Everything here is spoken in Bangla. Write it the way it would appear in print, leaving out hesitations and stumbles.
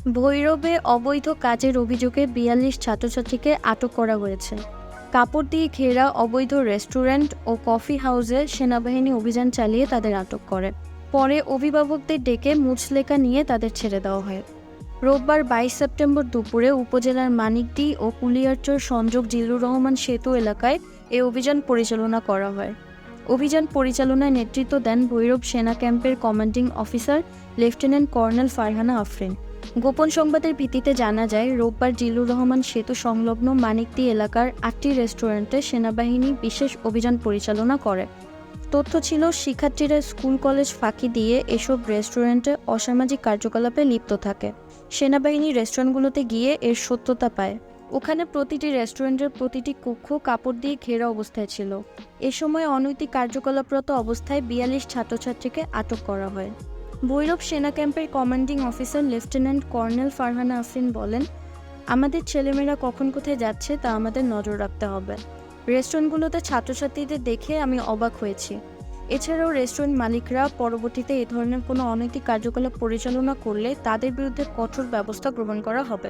ভৈরবে অবৈধ কাজের অভিযোগে ৪২ ছাত্রছাত্রীকে আটক করা হয়েছে। কাপড় দিয়ে ঘেরা অবৈধ রেস্টুরেন্ট ও কফি হাউসে সেনাবাহিনী অভিযান চালিয়ে তাদের আটক করে। পরে অভিভাবকদের ডেকে মুচলেকা নিয়ে তাদের ছেড়ে দেওয়া হয়। রোববার ২২ সেপ্টেম্বর দুপুরে উপজেলার মানিকদী ও কুলিয়ারচর সংযোগ জিল্লুর রহমান সেতু এলাকায় এ অভিযান পরিচালনা করা হয়। অভিযান পরিচালনায় নেতৃত্ব দেন ভৈরব সেনা ক্যাম্পের commanding officer lieutenant colonel Farhana Afrin. গোপন সংবাদের ভিত্তিতে জানা যায়, রোববার জিল্লুর রহমান সেতু সংলগ্ন মানিকদী এলাকার ৮টি রেস্টুরেন্টে সেনাবাহিনী বিশেষ অভিযান পরিচালনা করে। তথ্য ছিল, শিক্ষার্থীরা স্কুল কলেজ ফাঁকি দিয়ে এসব রেস্টুরেন্টে অসামাজিক কার্যকলাপে লিপ্ত থাকে। সেনাবাহিনী রেস্টুরেন্টগুলোতে গিয়ে এর সত্যতা পায়। ওখানে প্রতিটি রেস্টুরেন্টের প্রতিটি কক্ষ কাপড় দিয়ে ঘেরা অবস্থায় ছিল। এ সময় অনৈতিক কার্যকলাপরত অবস্থায় ৪২ ছাত্রছাত্রীকে আটক করা হয়। ভৈরব সেনা ক্যাম্পের commanding officer lieutenant colonel Farhana Afrin বলেন, আমাদের ছেলেমেয়েরা কখন কোথায় যাচ্ছে তা আমাদের নজর রাখতে হবে। রেস্টুরেন্টগুলোতে ছাত্রছাত্রীদের দেখে আমি অবাক হয়েছি। এছাড়াও রেস্টুরেন্ট মালিকরা পরবর্তীতে এ ধরনের কোনো অনৈতিক কার্যকলাপ পরিচালনা করলে তাদের বিরুদ্ধে কঠোর ব্যবস্থা গ্রহণ করা হবে।